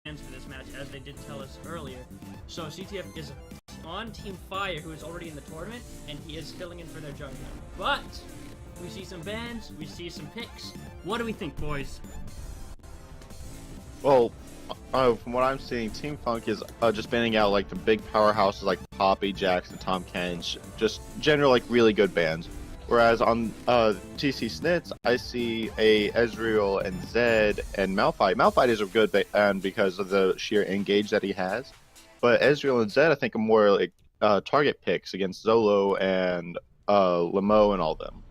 for this match, as they did tell us earlier. So CTF is on Team Fire, who is already in the tournament, and he is filling in for their jungler. But we see some bans, we see some picks. What do we think, boys? Well, from what I'm seeing, Team Funk is just banning out like the big powerhouses like Poppy, Jackson, Tom Kench, just general like really good bands. Whereas on TC Snits, I see a Ezreal and Zed and Malphite. Malphite is a good band because of the sheer engage that he has. But Ezreal and Zed, I think, are more like target picks against Zolo and Lemo and all them.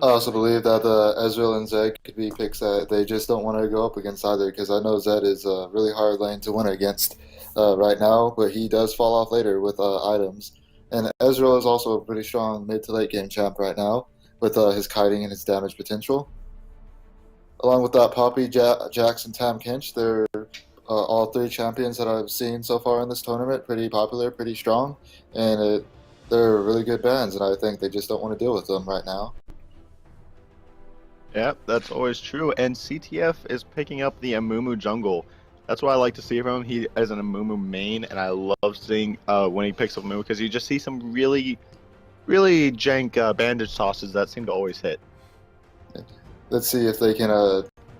I also believe that Ezreal and Zed could be picks that they just don't want to go up against either, because I know Zed is a really hard lane to win against right now, but he does fall off later with items. And Ezreal is also a pretty strong mid to late game champ right now with his kiting and his damage potential. Along with that, Poppy, Jax, and Tam Kench, they're all three champions that I've seen so far in this tournament. Pretty popular, pretty strong, and they're really good bands, and I think they just don't want to deal with them right now. Yep, that's always true. And CTF is picking up the Amumu jungle. That's what I like to see from him. He is an Amumu main, and I love seeing when he picks up Amumu because you just see some really, really jank bandage tosses that seem to always hit. Let's see if they can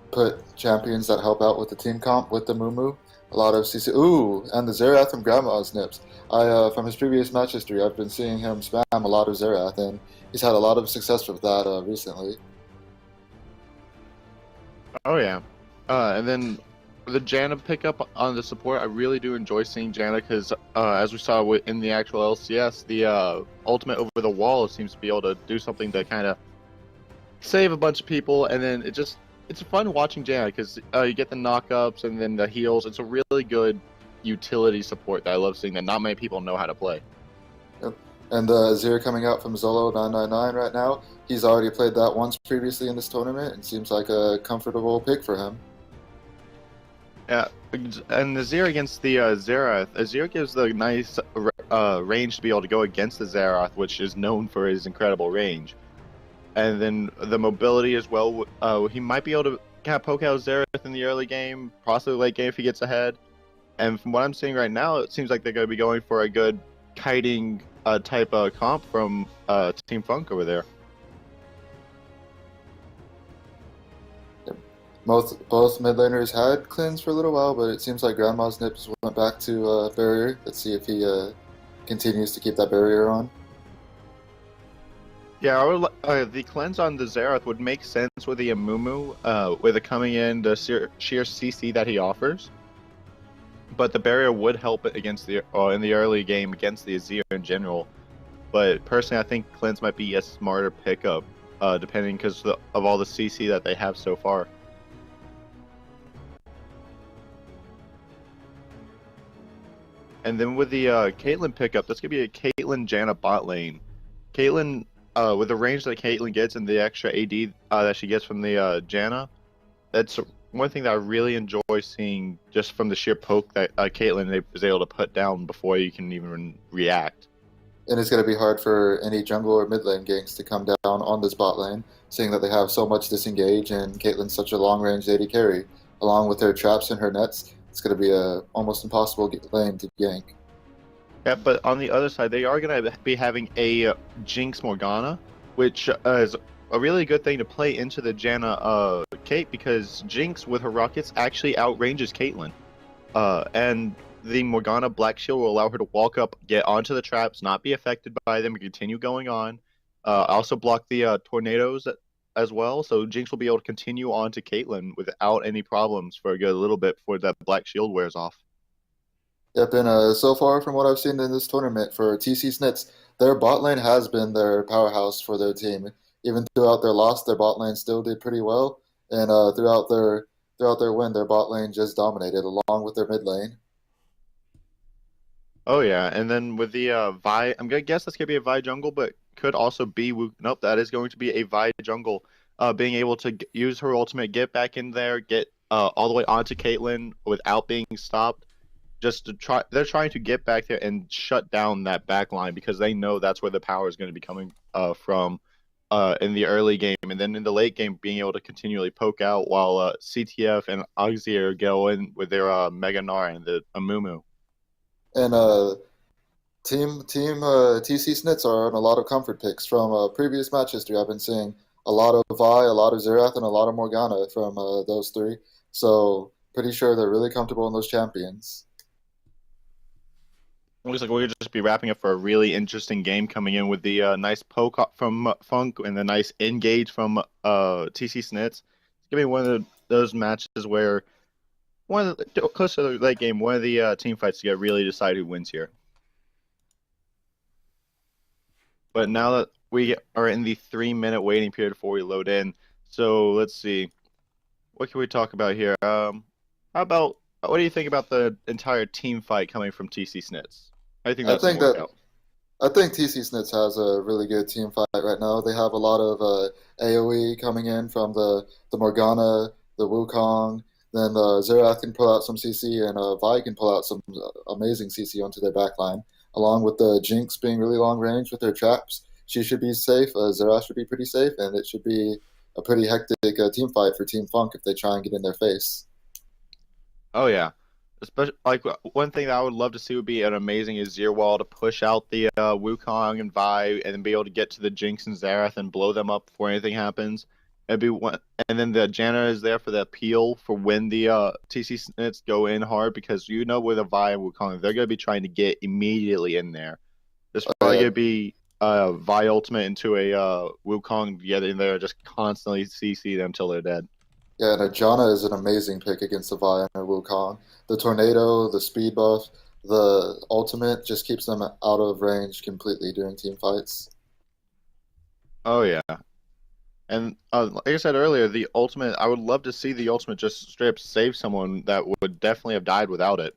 put champions that help out with the team comp with the Amumu. A lot of CC. Ooh, and the Xerath from Grandma's Nips. From his previous match history, I've been seeing him spam a lot of Xerath, and he's had a lot of success with that recently. Oh yeah, and then the Janna pickup on the support, I really do enjoy seeing Janna because as we saw in the actual LCS, the ultimate over the wall seems to be able to do something to kind of save a bunch of people, and then it's fun watching Janna because you get the knockups and then the heals. It's a really good utility support that I love seeing that not many people know how to play. Yep. And Azir coming out from Zolo 999 right now. He's already played that once previously in this tournament and seems like a comfortable pick for him. Yeah, and Azir against the Xerath. Azir gives the nice range to be able to go against the Xerath, which is known for his incredible range. And then the mobility as well. He might be able to kind of poke out Xerath in the early game, possibly late game if he gets ahead. And from what I'm seeing right now, it seems like they're going to be going for a good kiting type of comp from Team Funk over there. Both mid laners had cleanse for a little while, but it seems like Grandma's Nips went back to barrier. Let's see if he continues to keep that barrier on. Yeah, the cleanse on the Xerath would make sense with the Amumu, with it coming in the sheer CC that he offers. But the barrier would help it against in the early game against the Azir in general. But personally, I think cleanse might be a smarter pickup, depending because of all the CC that they have so far. And then with the Caitlyn pickup, that's going to be a Caitlyn Janna bot lane. Caitlyn, with the range that Caitlyn gets and the extra AD that she gets from the Janna, that's one thing that I really enjoy seeing just from the sheer poke that Caitlyn is able to put down before you can even react. And it's going to be hard for any jungle or mid lane ganks to come down on this bot lane, seeing that they have so much disengage and Caitlyn's such a long range AD carry. Along with her traps and her nets, it's going to be a almost impossible lane to gank. Yeah, but on the other side, they are going to be having a Jinx Morgana, which is a really good thing to play into the Janna Kate, because Jinx with her rockets actually outranges Caitlyn. And the Morgana Black Shield will allow her to walk up, get onto the traps, not be affected by them, and continue going on. Also block the tornadoes as well, so Jinx will be able to continue on to Caitlyn without any problems for a good little bit before that Black Shield wears off. Yep, and so far from what I've seen in this tournament for TC Snits, their bot lane has been their powerhouse for their team. Even throughout their loss, their bot lane still did pretty well, and throughout their win, their bot lane just dominated along with their mid lane. Oh yeah, and then with the Vi, I'm gonna guess that's gonna be a Vi jungle, but could also be nope, that is going to be a Vi jungle. Being able to use her ultimate, get back in there, get all the way onto Caitlyn without being stopped. Just to try, they're trying to get back there and shut down that back line because they know that's where the power is going to be coming from. in the early game, and then in the late game being able to continually poke out while CTF and Auxier go in with their Mega Gnar and the Amumu. And Team TC Snits are on a lot of comfort picks from previous match history. I've been seeing a lot of Vi, a lot of Xerath, and a lot of Morgana from those three. So pretty sure they're really comfortable in those champions. Looks like we'll just be wrapping up for a really interesting game coming in with the nice poke from Funk and the nice engage from TC Snits. It's gonna be one of those matches where close to the late game, one of the team fights to get really decide who wins here. But now that we are in the 3-minute waiting period before we load in, so let's see, what can we talk about here? How about what do you think about the entire team fight coming from TC Snits? I think that's gonna work out. I think TC Snits has a really good team fight right now. They have a lot of AoE coming in from the Morgana, the Wukong. Then Xerath can pull out some CC, and Vi can pull out some amazing CC onto their backline. Along with the Jinx being really long range with her traps, she should be safe. Xerath should be pretty safe, and it should be a pretty hectic team fight for Team Funk if they try and get in their face. Oh yeah. Especially like one thing that I would love to see would be an amazing Azir wall to push out the Wukong and Vi and then be able to get to the Jinx and Xerath and blow them up before anything happens. It'd be one, and then the Janna is there for the appeal for when the TC Snits go in hard because you know with a Vi and Wukong they're gonna be trying to get immediately in there. There's probably gonna be Vi ultimate into a Wukong get in there and just constantly CC them till they're dead. Yeah, and Ajana is an amazing pick against the Vi and Wukong. The Tornado, the speed buff, the ultimate just keeps them out of range completely during team fights. Oh yeah. And like I said earlier, the ultimate, I would love to see the ultimate just straight up save someone that would definitely have died without it.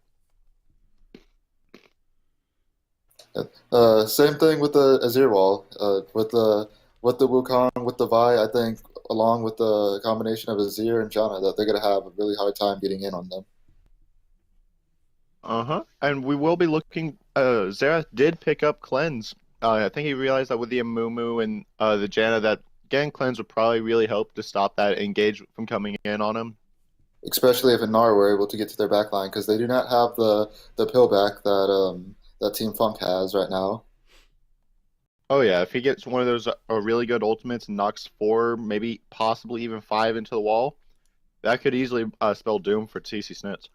Same thing with the Azir wall. With the Wukong, with the Vi, I think along with the combination of Azir and Janna, that they're gonna have a really hard time getting in on them. Uh-huh. And we will be looking, Xerath did pick up Cleanse. I think he realized that with the Amumu and the Janna that getting Cleanse would probably really help to stop that engage from coming in on him. Especially if Gnar were able to get to their backline, because they do not have the pillback that Team Funk has right now. Oh yeah, if he gets one of those really good ultimates and knocks 4, maybe possibly even 5 into the wall, that could easily spell doom for TC Snits.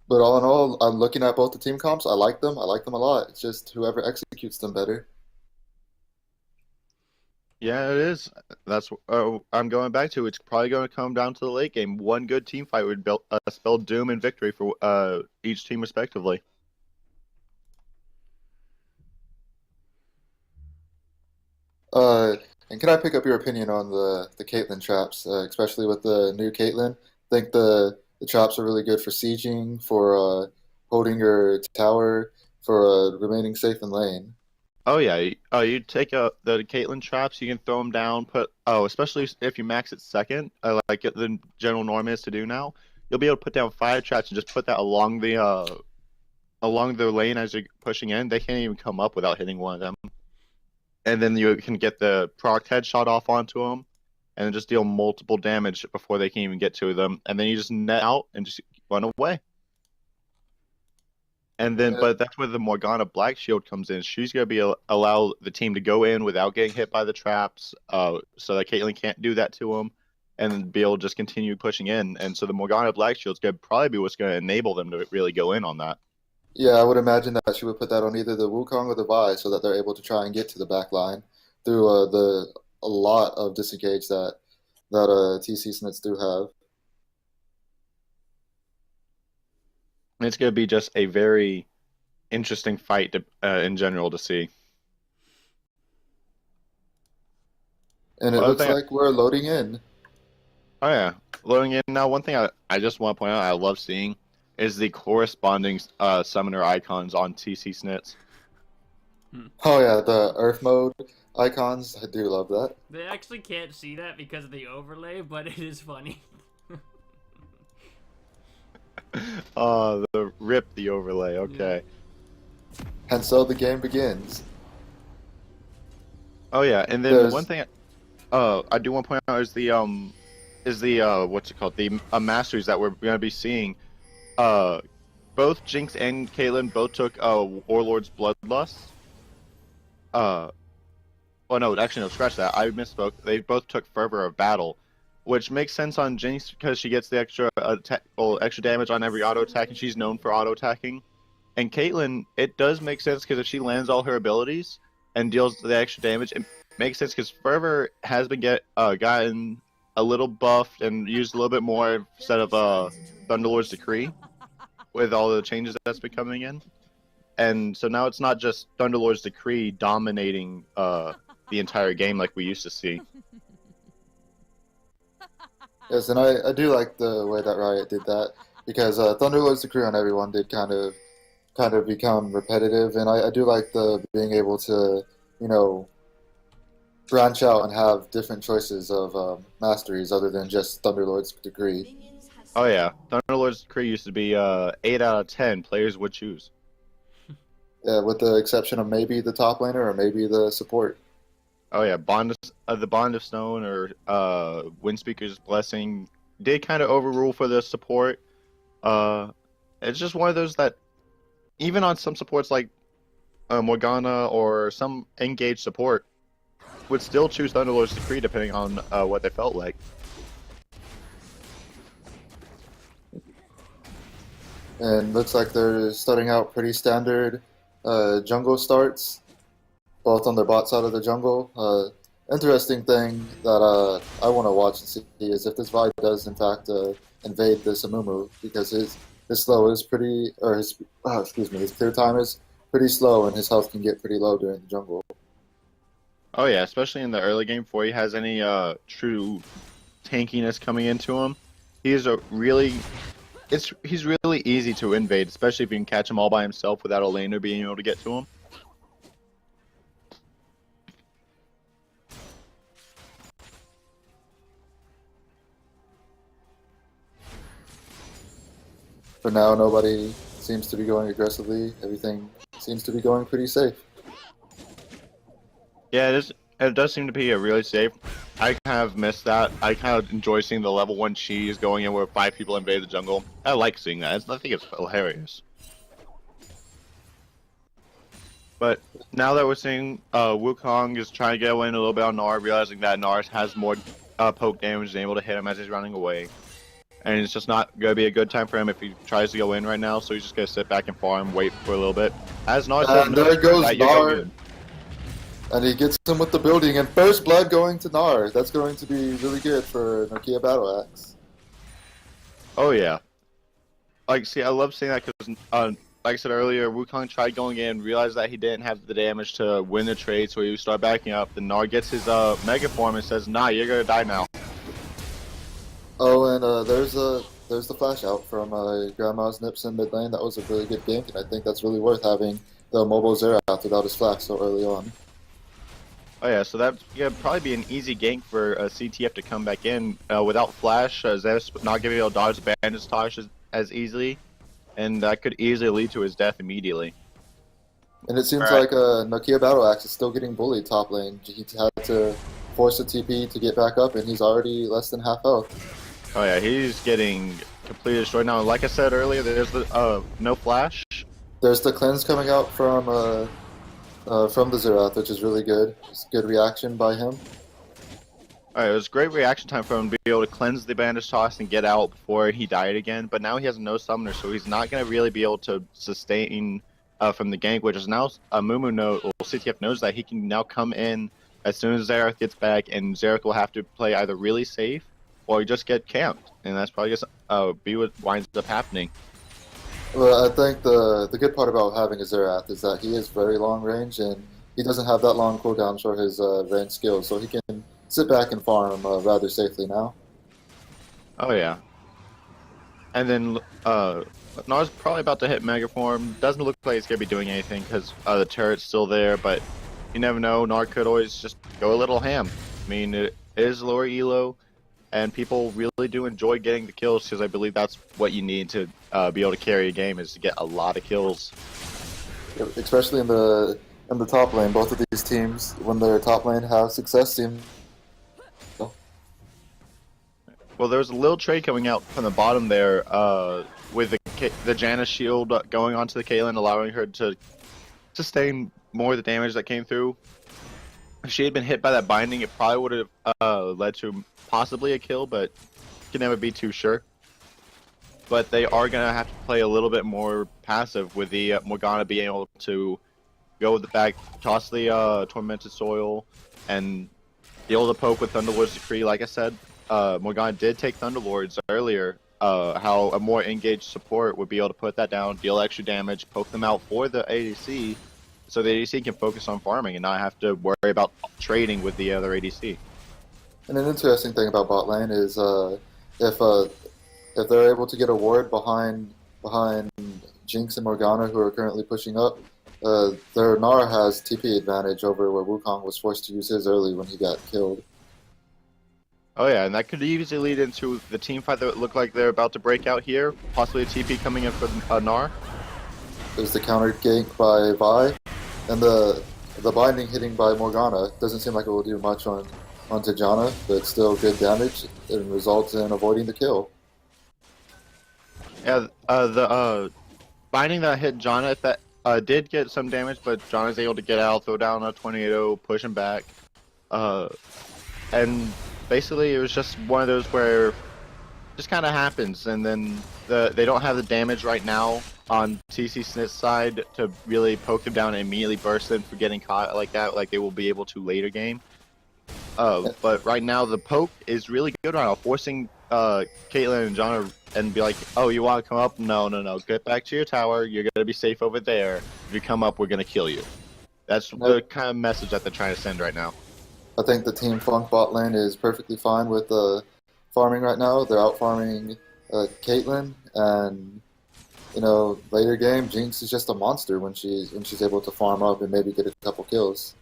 But all in all, I'm looking at both the team comps. I like them. I like them a lot. It's just whoever executes them better. Yeah, it is. That's I'm going back to. It's probably going to come down to the late game. One good team fight would spell doom and victory for each team respectively. And can I pick up your opinion on the Caitlyn traps, especially with the new Caitlyn? I think the traps are really good for sieging, for holding your tower, for remaining safe in lane. Oh yeah, you take the Caitlyn traps, you can throw them down. Especially if you max it second, like the general norm is to do now. You'll be able to put down 5 traps and just put that along the lane as you're pushing in. They can't even come up without hitting one of them. And then you can get the proc headshot off onto them, and then just deal multiple damage before they can even get to them. And then you just net out and just run away. And then, but that's where the Morgana Black Shield comes in. She's gonna be allow the team to go in without getting hit by the traps, so that Caitlyn can't do that to them, and be able to just continue pushing in. And so the Morgana Black Shield's gonna probably be what's gonna enable them to really go in on that. Yeah, I would imagine that she would put that on either the Wukong or the Vi, so that they're able to try and get to the back line through a lot of disengage that TC Snits do have. It's gonna be just a very interesting fight in general to see. And it looks like we're loading in. Oh yeah, loading in now. One thing I just want to point out I love seeing is the corresponding summoner icons on TC Snits. Oh yeah, the Earth mode icons. I do love that. They actually can't see that because of the overlay, but it is funny. The overlay. Okay. And so the game begins. Oh yeah, and then There's one thing I do want to point out is the what's it called? The masteries that we're gonna be seeing. Both Jinx and Caitlyn both took Warlord's Bloodlust. Uh, well, no, actually, no, scratch that. I misspoke. They both took Fervor of Battle, which makes sense on Jinx because she gets the extra attack, well, extra damage on every auto attack, and she's known for auto attacking. And Caitlyn, it does make sense because if she lands all her abilities and deals the extra damage, it makes sense because Fervor has been gotten a little buffed and used a little bit more instead of Thunderlord's Decree with all the changes that's been coming in. And so now it's not just Thunderlord's Decree dominating the entire game like we used to see. Yes, and I do like the way that Riot did that because Thunderlord's Decree on everyone did kind of become repetitive, and I do like the being able to, you know, branch out and have different choices of masteries other than just Thunderlord's Decree. Oh yeah, Thunderlord's Decree used to be 8 out of 10 players would choose. Yeah, with the exception of maybe the top laner or maybe the support. Oh yeah, the Bond of Stone or Windspeaker's Blessing did kind of overrule for the support. It's just one of those that even on some supports like Morgana or some engaged support would still choose Thunderlord's Decree depending on what they felt like. And looks like they're starting out pretty standard jungle starts, both on their bot side of the jungle. Interesting thing that I want to watch and see is if this Vi does in fact invade this Amumu, because his slow is pretty, or his his clear time is pretty slow, and his health can get pretty low during the jungle. Oh yeah, especially in the early game before he has any true tankiness coming into him. He's really easy to invade, especially if you can catch him all by himself without a laner being able to get to him. For now, nobody seems to be going aggressively. Everything seems to be going pretty safe. Yeah, it is. It does seem to be a really safe. I kind of miss that. I kind of enjoy seeing the level 1 cheese going in where 5 people invade the jungle. I like seeing that. I think it's hilarious. But now that we're seeing Wukong is trying to get away in a little bit on Gnar, realizing that Gnar has more poke damage and able to hit him as he's running away. And it's just not going to be a good time for him if he tries to go in right now, so he's just going to sit back and farm, wait for a little bit. As Gnar says, and there goes Gnar. And he gets him with the building, and first blood going to Gnar. That's going to be really good for Nokia Battle Axe. Oh yeah. Like, see, I love seeing that because, like I said earlier, Wukong tried going in, realized that he didn't have the damage to win the trade, so he started backing up. Then Gnar gets his Mega Form and says, nah, you're going to die now. Oh, and there's the flash out from Grandma's Nips in mid lane. That was a really good gank, and I think that's really worth having the mobile Xerath without his flash so early on. Oh yeah, so that'd probably be an easy gank for CTF to come back in without flash. Zeus not gonna be able to dodge the bandage toss as easily, and that could easily lead to his death immediately. And it seems like Nokia Battle Axe is still getting bullied top lane. He had to force a TP to get back up, and he's already less than half health. Oh yeah, he's getting completely destroyed now. Like I said earlier, there's the no flash. There's the cleanse coming out from the Xerath, which is really good. It's good reaction by him. Alright, it was great reaction time for him to be able to cleanse the bandage toss and get out before he died again. But now he has no summoner, so he's not going to really be able to sustain from the gank, which is now CTF knows that he can now come in as soon as Xerath gets back, and Xerath will have to play either really safe or just get camped, and that's probably just be what winds up happening. Well, I think the good part about having a Xerath is that he is very long range, and he doesn't have that long cooldowns for his range skills, so he can sit back and farm rather safely now. Oh yeah. And then Gnar's probably about to hit Mega Form. Doesn't look like he's going to be doing anything because the turret's still there, but you never know. Gnar could always just go a little ham. I mean, it is lower elo, and people really do enjoy getting the kills because I believe that's what you need to be able to carry a game, is to get a lot of kills. Especially in the in the top lane. Both of these teams, when their top lane have success, seem. Well, there's a little trade coming out from the bottom there, with the Janna shield going onto the Caitlyn, allowing her to sustain more of the damage that came through. If she had been hit by that binding, it probably would have led to possibly a kill, but you can never be too sure. But they are going to have to play a little bit more passive with the Morgana being able to go with the back, toss the Tormented Soil, and be able to poke with Thunderlord's Decree. Like I said, Morgana did take Thunderlords earlier, how a more engaged support would be able to put that down, deal extra damage, poke them out for the ADC, so the ADC can focus on farming and not have to worry about trading with the other ADC. And an interesting thing about bot lane is if they're able to get a ward behind Jinx and Morgana, who are currently pushing up, their Gnar has TP advantage over where Wukong was forced to use his early when he got killed. Oh yeah, and that could easily lead into the team fight that looked like they're about to break out here. Possibly a TP coming in for Gnar. There's the counter gank by Vi, and the binding hitting by Morgana doesn't seem like it will do much onto Janna, but still good damage and results in avoiding the kill. Yeah, the binding that hit Janna that did get some damage, but Janna's able to get out, throw down a 28-0, push him back, and basically it was just one of those where it just kind of happens, and then they don't have the damage right now on TC Snits' side to really poke them down and immediately burst them for getting caught like that, like they will be able to later game. But right now the poke is really good right now, forcing Caitlyn and Janna and be like, oh, you want to come up? No, get back to your tower, you're going to be safe over there. If you come up, we're going to kill you. That's the kind of message that they're trying to send right now. I think the Team Funk bot lane is perfectly fine with farming right now. They're out farming Caitlyn, and later game, Jinx is just a monster when she's able to farm up and maybe get a couple kills.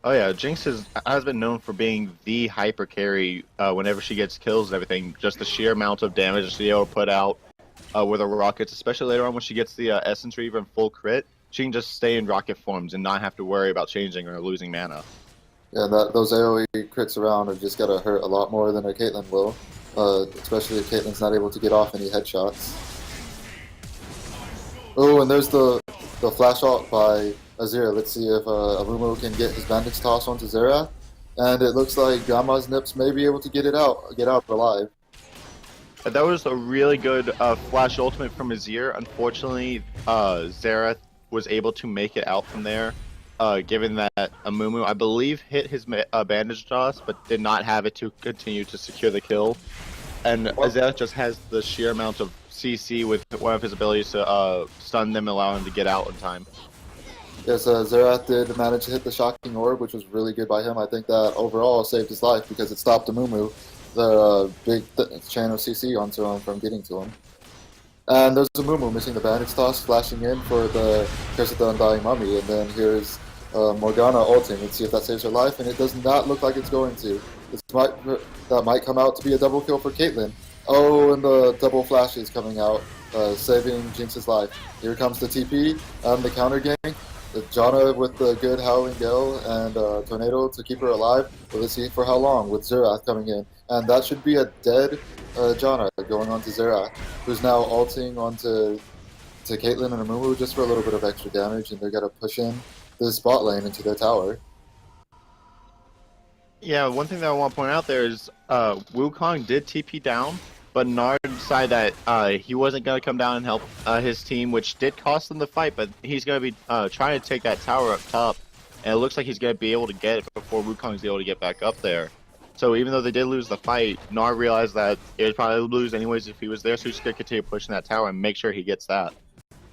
Oh yeah, Jinx has been known for being the hyper carry whenever she gets kills and everything. Just the sheer amount of damage she's able to put out with her rockets, especially later on when she gets the Essence Reaver in full crit, she can just stay in rocket forms and not have to worry about changing or losing mana. Yeah, those AoE crits around are just gotta hurt a lot more than a Caitlyn will, especially if Caitlyn's not able to get off any headshots. Oh, and there's the flash ult by Azir. Let's see if Amumu can get his bandage toss onto Xerath, and it looks like Gamma's Nips may be able to get out alive. That was a really good flash ultimate from Azir. Unfortunately, Xerath was able to make it out from there, given that Amumu, I believe, hit his bandage toss, but did not have it to continue to secure the kill. And Xerath just has the sheer amount of CC with one of his abilities to stun them, allowing him to get out in time. Yes, Xerath did manage to hit the Shocking Orb, which was really good by him. I think that overall saved his life because it stopped Amumu, the big chain of CC onto him, from getting to him. And there's Amumu missing the bandage toss, flashing in for the Curse of the Undying Mummy, and then here's Morgana ulting. Let's see if that saves her life, and it does not look like it's going to. That might come out to be a double kill for Caitlyn. Oh, and the double flash is coming out, saving Jinx's life. Here comes the TP and the counter gank. Janna with the good Howling Gale and Tornado to keep her alive. But let's see for how long with Xerath coming in. And that should be a dead Janna going on to Xerath, who's now ulting onto Caitlyn and Amumu just for a little bit of extra damage, and they're going to push in this bot lane into their tower. Yeah, one thing that I want to point out there is Wukong did TP down, but Gnar decided that he wasn't going to come down and help his team, which did cost them the fight, but he's going to be trying to take that tower up top, and it looks like he's going to be able to get it before Wukong's able to get back up there. So even though they did lose the fight, Gnar realized that it would probably lose anyways if he was there, so he's going to continue pushing that tower and make sure he gets that.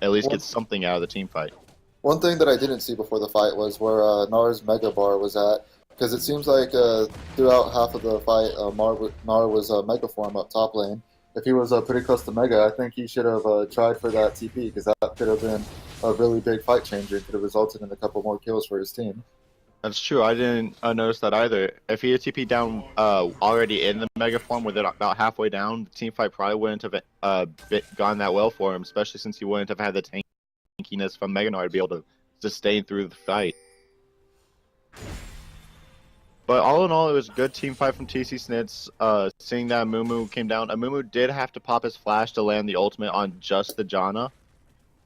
At least get something out of the team fight. One thing that I didn't see before the fight was where Gnar's Mega Bar was at, because it seems like throughout half of the fight, Gnar was Mega Form up top lane. If he was pretty close to Mega, I think he should have tried for that TP, because that could have been a really big fight changer and could have resulted in a couple more kills for his team. That's true. I didn't notice that either. If he had TP down already in the Mega Form with it about halfway down, the team fight probably wouldn't have gone that well for him, especially since he wouldn't have had the tankiness from Mega Gnar to be able to sustain through the fight. But all in all, it was a good team fight from TC Snits. Seeing that Mumu came down, Mumu did have to pop his flash to land the ultimate on just the Janna.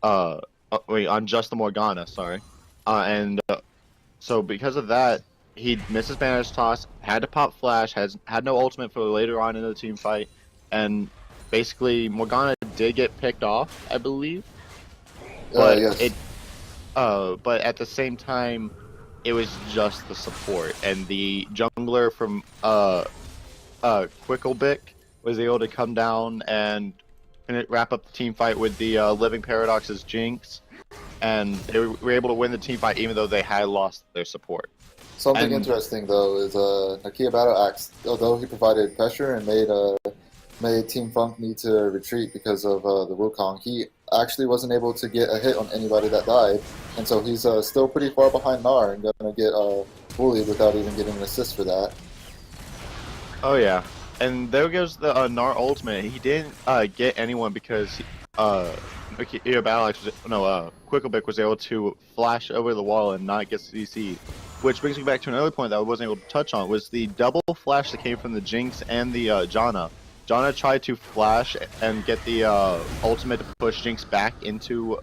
On just the Morgana, sorry. So because of that, he missed his bandage toss, had to pop flash, had no ultimate for later on in the team fight, and basically Morgana did get picked off, I believe. But yes. But at the same time, it was just the support, and the jungler from Qualifiers was able to come down and wrap up the team fight with the Living Paradox's Jinx, and they were able to win the team fight even though they had lost their support. Something interesting though is Nakia Battle Axe, although he provided pressure and made Team Funk need to retreat because of the Wukong, he actually wasn't able to get a hit on anybody that died, and so he's still pretty far behind Gnar and gonna get bullied without even getting an assist for that. Oh yeah, and there goes the Gnar ultimate. He didn't get anyone because Qualifiers was able to flash over the wall and not get CC'd. Which brings me back to another point that I wasn't able to touch on, was the double flash that came from the Jinx and the Janna. Janna tried to flash and get the ultimate to push Jinx back into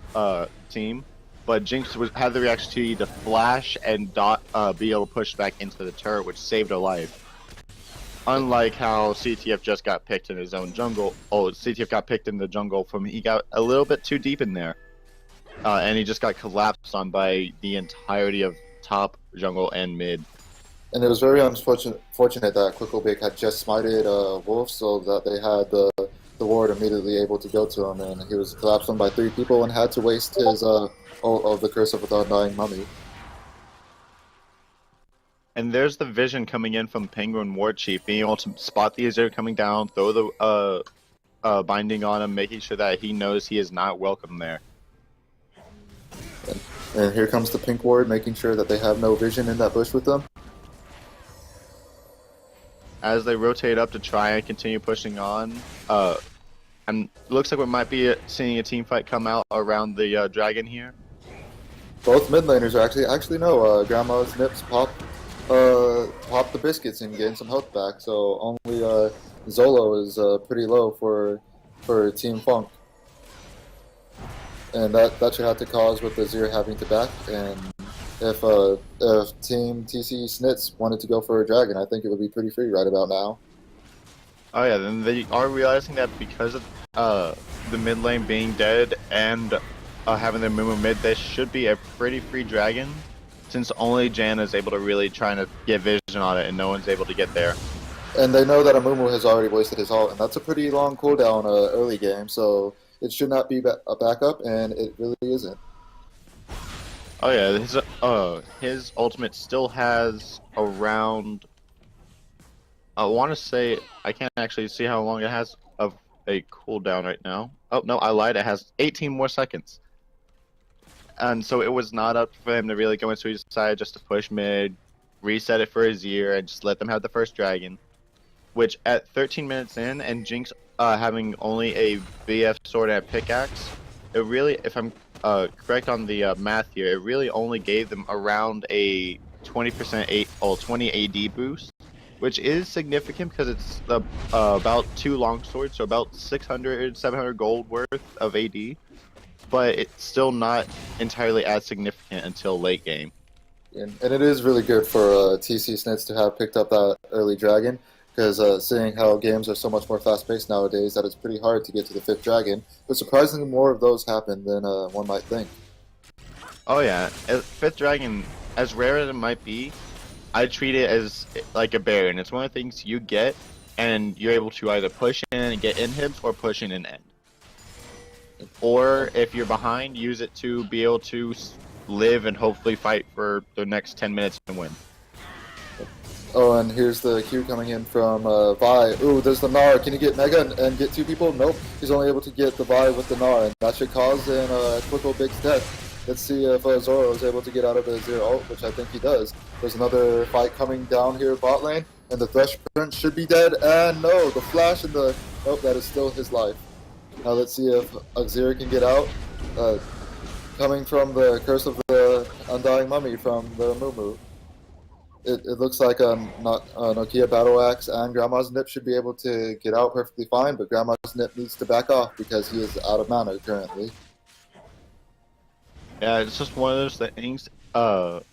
team, but Jinx had the reaction to flash and be able to push back into the turret, which saved her life. Unlike how CTF just got picked in his own jungle. Oh, CTF got picked in the jungle he got a little bit too deep in there, and he just got collapsed on by the entirety of top, jungle, and mid. And it was very unfortunate that Qualifiers had just smited Wolf, so that they had the ward immediately able to go to him, and he was collapsed on by 3 people and had to waste his ult of the Curse of the Undying Mummy. And there's the vision coming in from Penguin War Chief, being able to spot the Azir coming down, throw the binding on him, making sure that he knows he is not welcome there. And here comes the Pink Ward, making sure that they have no vision in that bush with them. As they rotate up to try and continue pushing on, and looks like we might be seeing a team fight come out around the dragon here. Both mid laners are actually no. Grandma's Nips pop the biscuits and gain some health back. So only Zolo is pretty low for Team Funk, and that should have to cause with the Azir having to back. And if Team TC Snits wanted to go for a dragon, I think it would be pretty free right about now. Oh yeah, then they are realizing that because of the mid lane being dead and having their Mumu mid, this should be a pretty free dragon, since only Jan is able to really try to get vision on it and no one's able to get there. And they know that Amumu has already wasted his ult, and that's a pretty long cooldown early game, so it should not be a backup, and it really isn't. Oh yeah, his ultimate still has around, I want to say, I can't actually see how long it has of a cooldown right now. Oh no, I lied, it has 18 more seconds. And so it was not up for him to really go into his side just to push mid, reset it for his year, and just let them have the first dragon. Which at 13 minutes in, and Jinx having only a BF sword and a pickaxe, it really, if I'm correct on the math here, it really only gave them around a 20% 20 AD boost, which is significant because it's about 2 longswords, so about 600-700 gold worth of AD. But it's still not entirely as significant until late game. And it is really good for TC Snits to have picked up that early dragon, because seeing how games are so much more fast-paced nowadays, that it's pretty hard to get to the 5th dragon, but surprisingly more of those happen than one might think. Oh yeah, 5th dragon, as rare as it might be, I treat it as like a bear, and it's one of the things you get, and you're able to either push in and get inhibs, or push in and end. Or if you're behind, use it to be able to live and hopefully fight for the next 10 minutes and win. Oh, and here's the Q coming in from Vi. Ooh, there's the Gnar. Can he get Mega and get 2 people? Nope. He's only able to get the Vi with the Gnar, and that should cause an Qualifiers death. Let's see if Zoro is able to get out of the Azir ult, which I think he does. There's another fight coming down here bot lane, and the Thresh Prince should be dead, and no, the Flash and the... Nope, that is still his life. Now let's see if Azir can get out. coming from the Curse of the Undying Mummy from the Mumu. It looks like Nokia Battle Axe and Grandma's Nip should be able to get out perfectly fine, but Grandma's Nip needs to back off because he is out of mana currently. Yeah, it's just one of those things that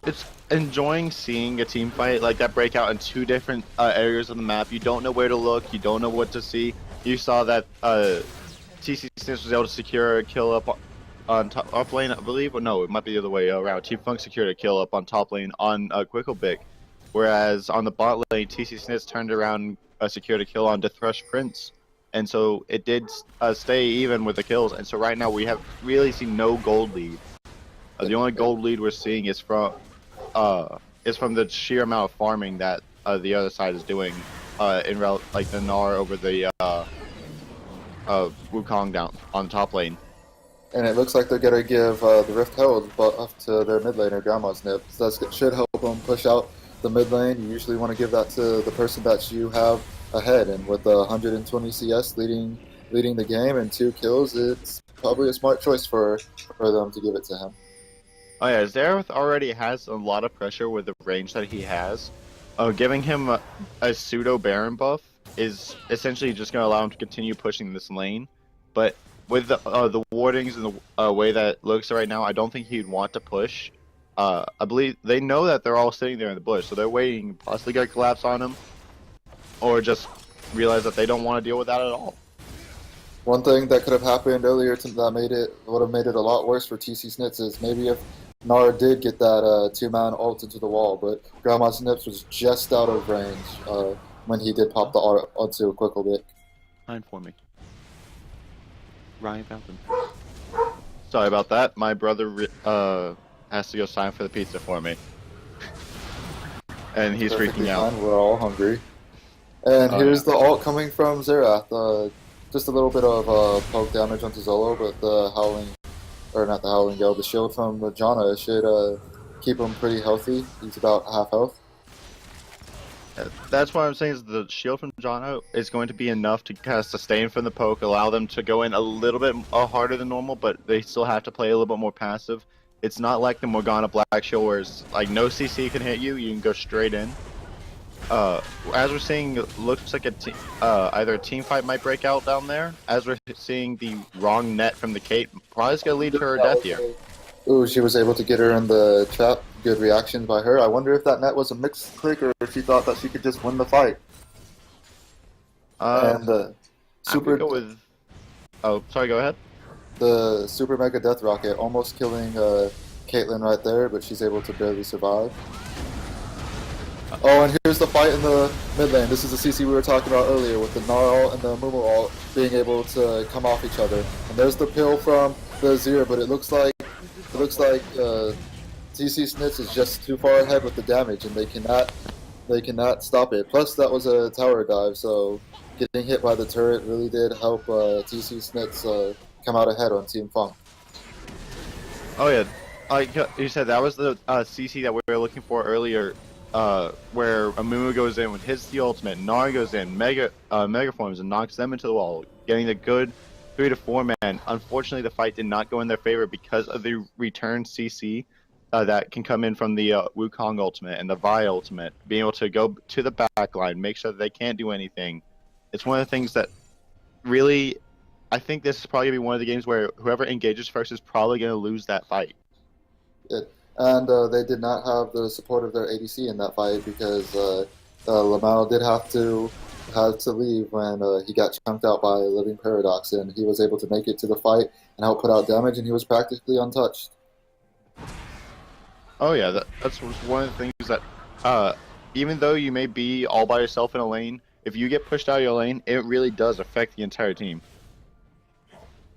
it's enjoying seeing a team fight like that break out in two different areas of the map. You don't know where to look, you don't know what to see. You saw that TC Snits was able to secure a kill up on top lane, I believe, or no, it might be the other way around. Team Funk secured a kill up on top lane on Quicklebick, whereas on the bot lane, TC Snits turned around and secured a kill on Thrush Prince. And so it did stay even with the kills, and so right now we have really seen no gold lead. The only gold lead we're seeing is from the sheer amount of farming that the other side is doing in like the Gnar over the Wukong down on the top lane. And it looks like they're gonna give the Rift Herald buff to their mid laner, Grandma's Nip. So that should help them push out the mid lane. You usually want to give that to the person that you have ahead, and with the 120 CS leading the game and 2 kills, it's probably a smart choice for them to give it to him. Oh yeah, Xerath already has a lot of pressure with the range that he has. Giving him a pseudo Baron buff is essentially just going to allow him to continue pushing this lane. But with the wardings and the way that it looks right now, I don't think he'd want to push. I believe they know that they're all sitting there in the bush, so they're waiting, possibly get a collapse on him, or just realize that they don't want to deal with that at all. One thing that could have happened earlier that would have made it a lot worse for TC Snits is maybe if Gnar did get that 2-man ult into the wall, but Grandma's Nips was just out of range when he did pop the ult onto a Quicklebick. Fine for me. Ryan Fountain. Sorry about that. My brother has to go sign for the pizza for me. And he's freaking out. Fine. We're all hungry. And here's the ult coming from Xerath. Just a little bit of poke damage onto Zolo, but the Howling, or not the Howling Gale, the shield from Janna should keep him pretty healthy. He's about half health. That's what I'm saying, is the shield from Janna is going to be enough to kind of sustain from the poke, allow them to go in a little bit harder than normal, but they still have to play a little bit more passive. It's not like the Morgana Black Shield where it's like no CC can hit you, you can go straight in. As we're seeing, it looks like either a team fight might break out down there. As we're seeing the wrong net from the Kate, probably is going to lead to her death here. Ooh, she was able to get her in the trap. Good reaction by her. I wonder if that net was a mixed click or if she thought that she could just win the fight. And super. Go with. Oh, sorry. Go ahead. The super mega death rocket almost killing Caitlyn right there, but she's able to barely survive. Oh, and here's the fight in the mid lane. This is the CC we were talking about earlier with the Gnar ult and the Mumu ult being able to come off each other. And there's the pill from the Azir, but it looks like TC Snits is just too far ahead with the damage, and they cannot stop it. Plus, that was a tower dive, so getting hit by the turret really did help TC Snits come out ahead on Team Funk. Oh yeah, like you said, that was the CC that we were looking for earlier. Where Amumu goes in with his the ultimate, Gnar goes in, mega forms and knocks them into the wall, getting the good 3 to 4 man. Unfortunately, the fight did not go in their favor because of the return CC that can come in from the Wukong ultimate and the Vi ultimate, being able to go to the back line, make sure that they can't do anything. It's one of the things that really, I think this is probably going to be one of the games where whoever engages first is probably going to lose that fight. And they did not have the support of their ADC in that fight because Lamau did have to leave when he got chunked out by Living Paradox, and he was able to make it to the fight and help put out damage, and he was practically untouched. Oh yeah, that's one of the things that even though you may be all by yourself in a lane, if you get pushed out of your lane, it really does affect the entire team.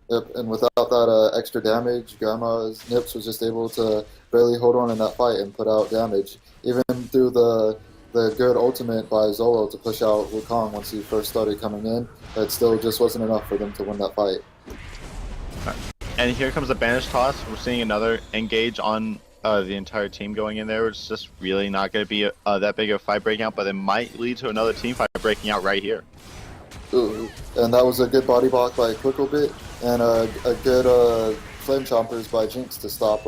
Yep, and without that extra damage, Grandma's Nips was just able to barely hold on in that fight and put out damage. Even through the good ultimate by Zolo to push out Wukong once he first started coming in, it still just wasn't enough for them to win that fight. And here comes the banish toss. We're seeing another engage on the entire team going in there. It's just really not going to be that big of a fight breaking out, but it might lead to another team fight breaking out right here. Ooh, and that was a good body block by Quicklebit. And a good Flame Chompers by Jinx to stop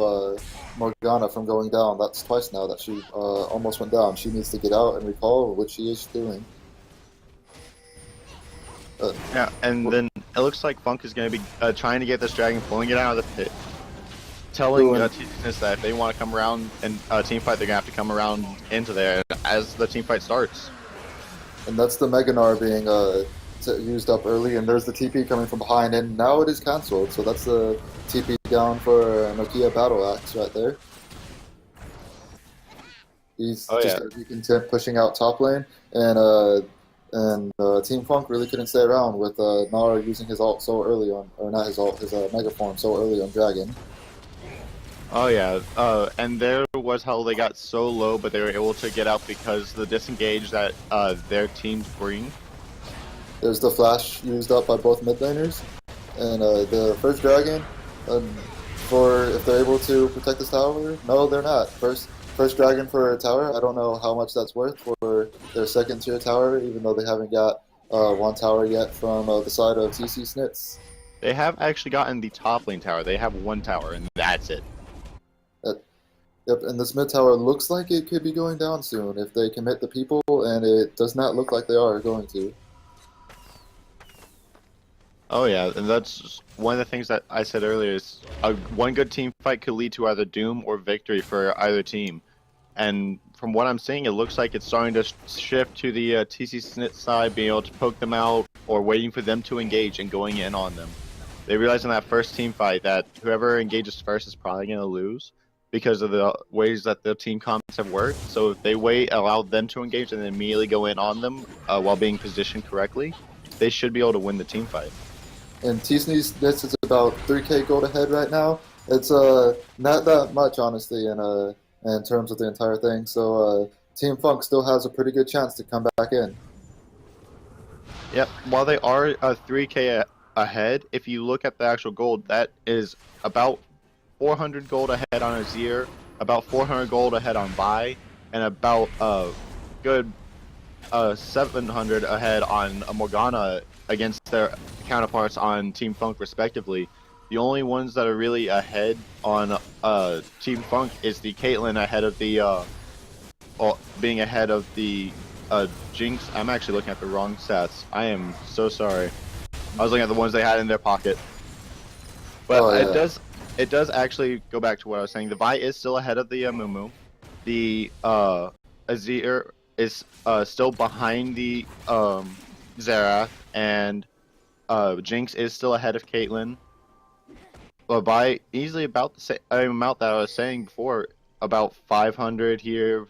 Morgana from going down. That's twice now that she almost went down. She needs to get out and recall, which she is doing. Yeah, and then it looks like Funk is going to be trying to get this dragon, pulling it out of the pit, telling TCS that if they want to come around and team fight, they're going to have to come around into there as the team fight starts. And that's the Meganar being used up early, and there's the TP coming from behind, and now it is cancelled. So that's the TP down for Nokia Battle Axe right there. He's just going to be content pushing out top lane, and Team Funk really couldn't stay around with Nara using his ult so early on, or not his ult, his Mega Form so early on Dragon. Oh yeah, and there was how they got so low, but they were able to get out because the disengage that their teams bring. There's the flash used up by both mid laners, and the first Dragon, for if they're able to protect this tower, no, they're not. First Dragon for a tower, I don't know how much that's worth for their second tier tower, even though they haven't got one tower yet from the side of TC Snits. They have actually gotten the top lane tower. They have one tower, and that's it. Yep, and this mid tower looks like it could be going down soon if they commit the people, and it does not look like they are going to. Oh yeah, and that's one of the things that I said earlier is one good team fight could lead to either doom or victory for either team. And from what I'm seeing, it looks like it's starting to shift to the TC Snit side, being able to poke them out or waiting for them to engage and going in on them. They realized in that first team fight that whoever engages first is probably going to lose because of the ways that the team comps have worked. So if they wait, allow them to engage, and then immediately go in on them while being positioned correctly, they should be able to win the team fight. And TC Snits is about 3k gold ahead right now. It's not that much, honestly, in terms of the entire thing. So Team Funk still has a pretty good chance to come back in. Yep, while they are 3k ahead, if you look at the actual gold, that is about 400 gold ahead on Azir, about 400 gold ahead on Vi, and about good 700 ahead on Morgana against their counterparts on Team Funk respectively. The only ones that are really ahead on Team Funk is the Caitlyn ahead of the being ahead of the Jinx. I'm actually looking at the wrong stats. I am so sorry. I was looking at the ones they had in their pocket. But it does actually go back to what I was saying. The Vi is still ahead of the Mumu. The Azir is still behind the Xerath, and Jinx is still ahead of Caitlyn. But by easily about the same amount that I was saying before, about 500 here,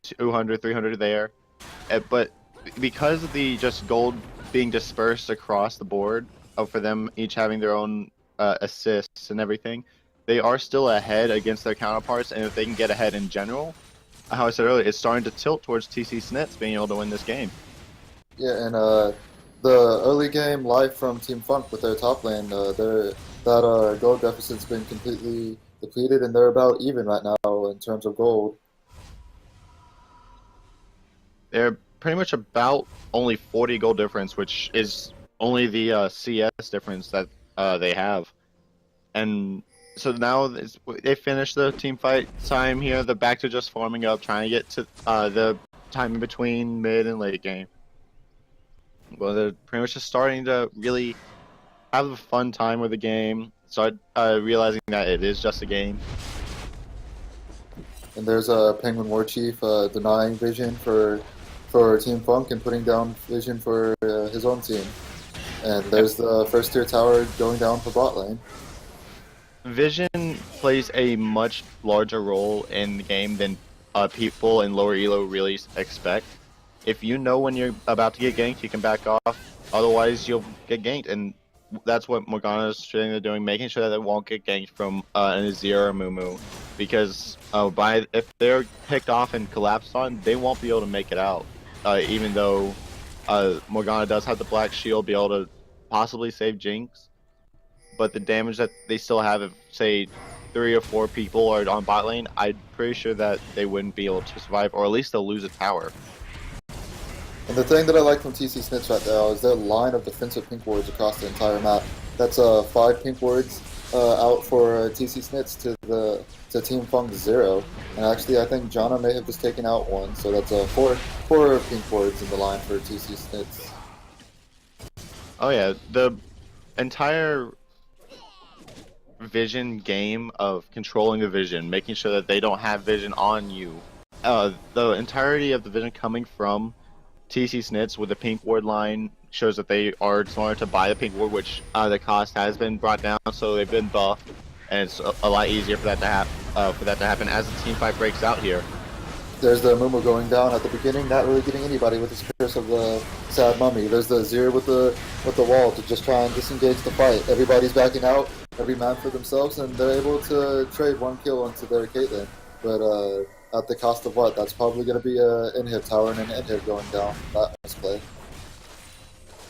200, 300 there. But because of the just gold being dispersed across the board, for them each having their own assists and everything, they are still ahead against their counterparts, and if they can get ahead in general, how I said earlier, it's starting to tilt towards TC Snits being able to win this game. Yeah, and the early game life from Team Funk with their top lane, that gold deficit's been completely depleted, and they're about even right now in terms of gold. They're pretty much about only 40 gold difference, which is only the CS difference that they have. And so now they finished the team fight time here. They're back to just farming up, trying to get to the time in between mid and late game. Well, they're pretty much just starting to really have a fun time with the game. Start realizing that it is just a game. And there's a Penguin War Chief denying vision for Team Funk and putting down vision for his own team. And there's the first tier tower going down for bot lane. Vision plays a much larger role in the game than people in lower elo really expect. If you know when you're about to get ganked, you can back off. Otherwise, you'll get ganked, and that's what Morgana's trying to doing, making sure that they won't get ganked from an Azir or Mumu. Because if they're picked off and collapsed on, they won't be able to make it out. Even though Morgana does have the black shield, be able to possibly save Jinx. But the damage that they still have, if say 3 or 4 people are on bot lane, I'm pretty sure that they wouldn't be able to survive, or at least they'll lose a tower. And the thing that I like from TC Snits right now is their line of defensive pink wards across the entire map. That's 5 pink wards out for TC Snits to Team Funk 0. And actually, I think Jana may have just taken out 1, so that's 4 pink wards in the line for TC Snits. Oh yeah, the entire vision game of controlling the vision, making sure that they don't have vision on you. The entirety of the vision coming from TC Snits with the pink ward line shows that they are smart to buy the pink ward, which the cost has been brought down, so they've been buffed, and it's a lot easier for that to happen as the team fight breaks out here. There's the Mumu going down at the beginning, not really getting anybody with the curse of the sad mummy. There's the Zir with the wall to just try and disengage the fight. Everybody's backing out, every man for themselves, and they're able to trade 1 kill into their Caitlyn. But at the cost of what? That's probably going to be an inhib tower and an inhib going down. That misplay.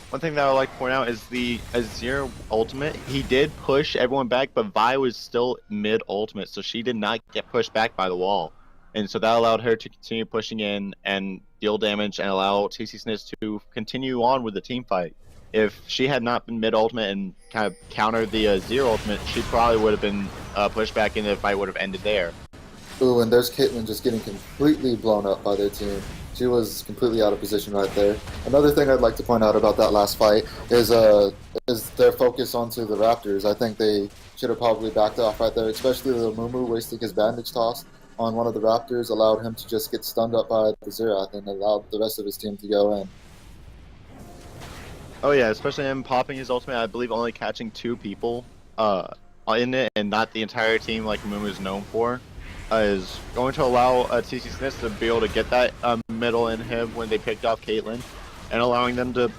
One thing that I would like to point out is the Azir ultimate. He did push everyone back, but Vi was still mid ultimate, so she did not get pushed back by the wall. And so that allowed her to continue pushing in and deal damage and allow TC Snits to continue on with the team fight. If she had not been mid ultimate and kind of countered the Azir ultimate, she probably would have been pushed back and the fight would have ended there. Ooh, and there's Caitlyn just getting completely blown up by their team. She was completely out of position right there. Another thing I'd like to point out about that last fight is their focus onto the Raptors. I think they should have probably backed off right there, especially the Mumu wasting his bandage toss on one of the Raptors allowed him to just get stunned up by the Xerath and allowed the rest of his team to go in. Oh yeah, especially him popping his ultimate, I believe only catching 2 people in it and not the entire team like Mumu is known for. Is going to allow TC Snits to be able to get that middle inhib when they picked off Caitlyn, and allowing them to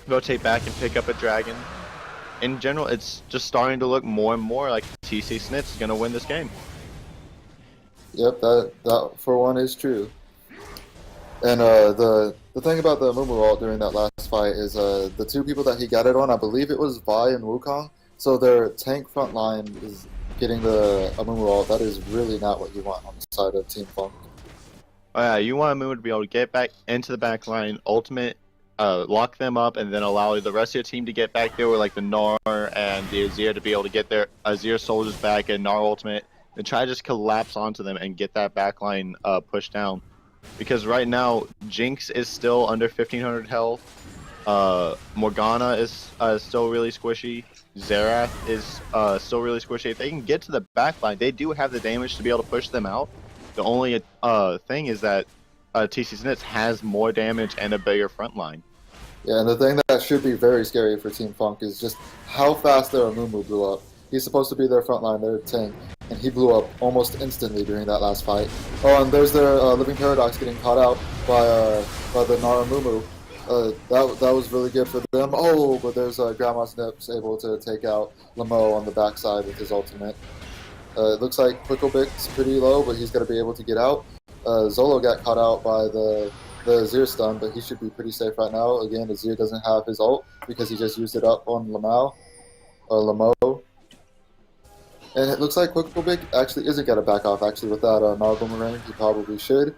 rotate back and pick up a dragon. In general, it's just starting to look more and more like TC Snits is going to win this game. Yep, that for one is true. And the thing about the Mumu ult during that last fight is the 2 people that he got it on, I believe it was Vi and Wukong, so their tank front line is getting the Mumu ult. That is really not what you want on the side of Team Funk. Oh yeah, you want Mumu to be able to get back into the back line, ultimate, lock them up, and then allow the rest of your team to get back there with like the Gnar and the Azir to be able to get their Azir soldiers back and Gnar ultimate, and try to just collapse onto them and get that back line pushed down. Because right now, Jinx is still under 1500 health, Morgana is still really squishy, Xerath is still really squishy. If they can get to the back line, they do have the damage to be able to push them out. The only thing is that TC Snits has more damage and a bigger front line. Yeah, and the thing that should be very scary for Team Funk is just how fast their Mumu blew up. He's supposed to be their front line, their tank, and he blew up almost instantly during that last fight. Oh, and there's their Living Paradox getting caught out by the Nara Mumu. That was really good for them. Oh, but there's Grandma's Nips able to take out Lamo on the backside with his ultimate. It looks like Quicklebit's pretty low, but he's going to be able to get out. Zolo got caught out by the Azir stun, but he should be pretty safe right now. Again, Azir doesn't have his ult because he just used it up on Lamo. And it looks like Quicklebit actually isn't going to back off, actually, with that Gnar Boomerang. He probably should.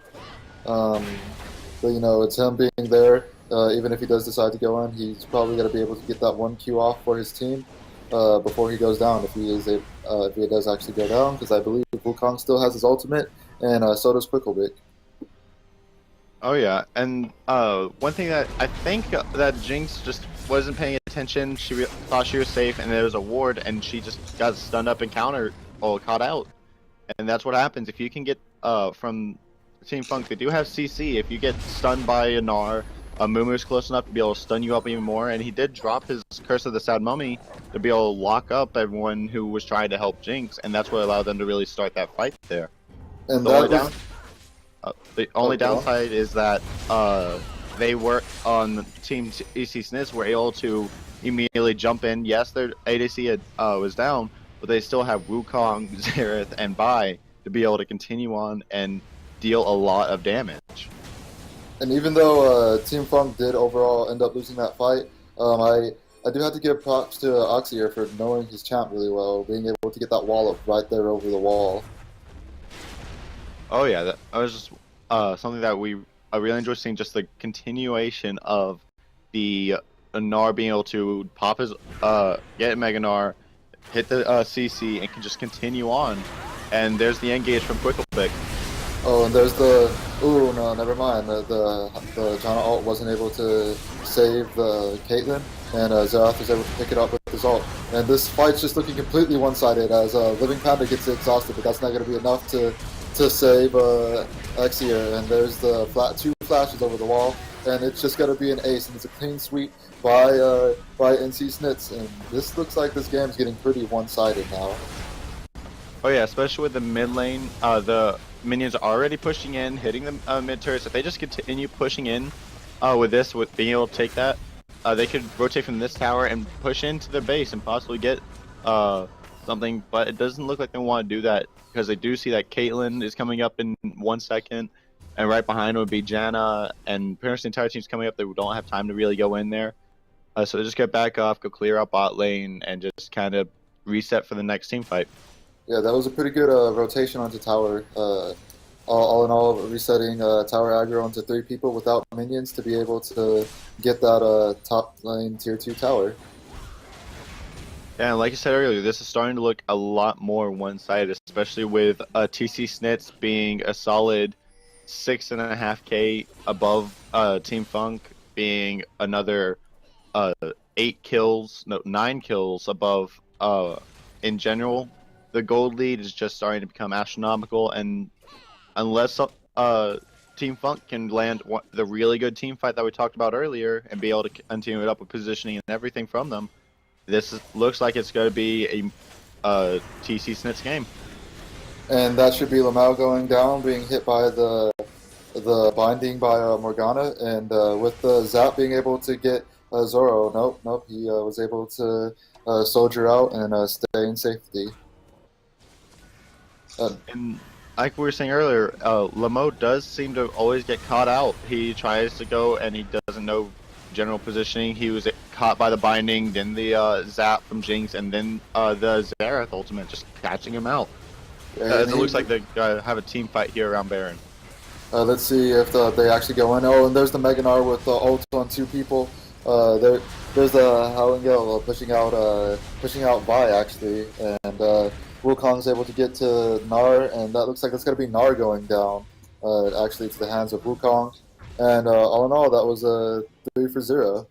But, you know, it's him being there. Even if he does decide to go in, he's probably going to be able to get that 1 Q off for his team before he goes down, if he does actually go down, because I believe Wukong still has his ultimate, and so does Quicklebit. Oh yeah, and one thing that I think that Jinx just wasn't paying attention. She thought she was safe, and there was a ward, and she just got stunned up and caught out. And that's what happens if you can get from Team Funk. They do have CC. If you get stunned by a Gnar, Mumu's close enough to be able to stun you up even more, and he did drop his Curse of the Sad Mummy to be able to lock up everyone who was trying to help Jinx, and that's what allowed them to really start that fight there. And The only downside is that they were on Team EC Snits were able to immediately jump in. Yes, their ADC was down, but they still have Wukong, Xerath, and Vi to be able to continue on and deal a lot of damage. And even though Team Funk did overall end up losing that fight, I do have to give props to Oxier for knowing his champ really well, being able to get that wall up right there over the wall. Oh yeah, that was just something that I really enjoy seeing, just the continuation of the Gnar being able to pop his get Mega Gnar, hit the CC, and can just continue on. And there's the engage from Quicklepick. Oh, and there's the... Ooh, no, never mind. The Janna ult wasn't able to save the Caitlyn, and Xerath was able to pick it up with his ult. And this fight's just looking completely one-sided as Living Panda gets exhausted, but that's not going to be enough to save Exia. And there's the two flashes over the wall, and it's just going to be an ace, and it's a clean sweep by NC Snits. And this looks like this game's getting pretty one-sided now. Oh yeah, especially with the mid lane, the minions are already pushing in, hitting the mid turrets. If they just continue pushing in with being able to take that, they could rotate from this tower and push into the base and possibly get something. But it doesn't look like they want to do that because they do see that Caitlyn is coming up in 1 second, and right behind would be Janna, and pretty much the entire team's coming up. They don't have time to really go in there, so they just get back off, go clear out bot lane, and just kind of reset for the next team fight. Yeah, that was a pretty good rotation onto tower. All in all, resetting tower aggro onto 3 people without minions to be able to get that top lane tier 2 tower. Yeah, and like I said earlier, this is starting to look a lot more one-sided, especially with TC Snits being a solid 6.5k above Team Funk, being another 9 kills above in general. The gold lead is just starting to become astronomical, and unless Team Funk can land the really good team fight that we talked about earlier and be able to continue it up with positioning and everything from them, looks like it's going to be a TC Snits game. And that should be Lamau going down, being hit by the binding by Morgana, and with the Zap being able to get Zoro. Nope, he was able to soldier out and stay in safety. And like we were saying earlier, Lamo does seem to always get caught out. He tries to go and he doesn't know general positioning. He was caught by the binding, then the Zap from Jinx, and then the Xerath ultimate just catching him out. It looks like they have a team fight here around Baron. Let's see if they actually go in. Oh, and there's the Mega Gnar with ult on 2 people. There's the Howling Gale pushing out Vi actually, and Wukong's able to get to Gnar, and that looks like it's going to be Gnar going down, actually to the hands of Wukong. And all in all, that was a 3-for-0.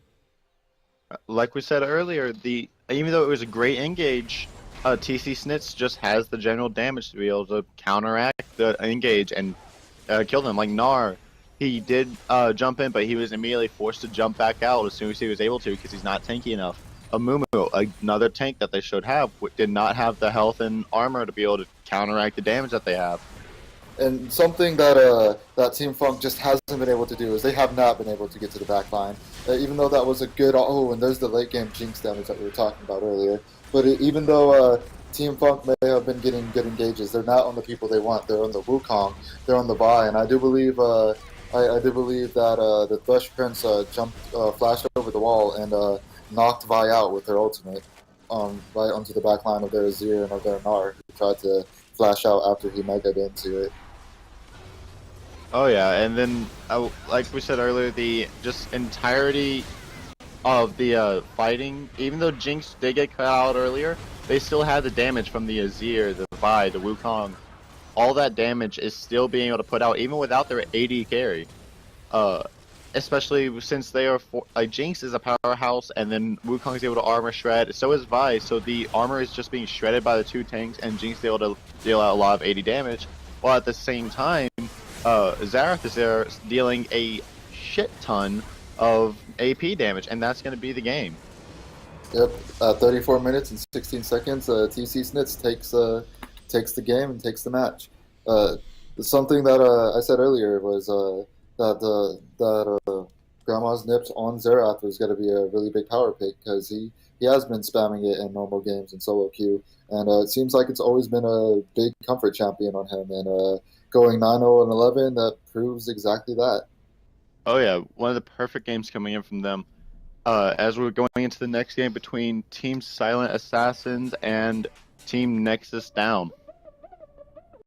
Like we said earlier, even though it was a great engage, TC Snits just has the general damage to be able to counteract the engage and kill them. Like Gnar, he did jump in, but he was immediately forced to jump back out as soon as he was able to because he's not tanky enough. Amumu, another tank that they should have, did not have the health and armor to be able to counteract the damage that they have. And something that Team Funk just hasn't been able to do is they have not been able to get to the back line. Even though that was a good... Oh, and there's the late game Jinx damage that we were talking about earlier. But even though Team Funk may have been getting good engages, they're not on the people they want. They're on the Wukong, they're on the Vi, and I do believe... I do believe that the Thrush Prince flashed over the wall and knocked Vi out with her ultimate right onto the back line of their Azir and of their Gnar, who tried to flash out after he megaed into it. Oh yeah, and then like we said earlier, the just entirety of the fighting, even though Jinx did get cut out earlier, they still had the damage from the Azir, the Vi, the Wukong. All that damage is still being able to put out even without their AD carry. Especially since they are Jinx is a powerhouse, and then Wukong is able to armor shred. So is Vi. So the armor is just being shredded by the 2 tanks, and Jinx is able to deal out a lot of AD damage. While at the same time, Xerath is there dealing a shit ton of AP damage, and that's going to be the game. Yep, 34 minutes and 16 seconds. TC Snits takes the game and takes the match. Something that I said earlier was that Grandma's Nips on Xerath was going to be a really big power pick because he has been spamming it in normal games and solo queue, and it seems like it's always been a big comfort champion on him, and going 9-0 and 11, that proves exactly that. Oh yeah, one of the perfect games coming in from them. As we're going into the next game between Team Silent Assassins and Team Nexus Down.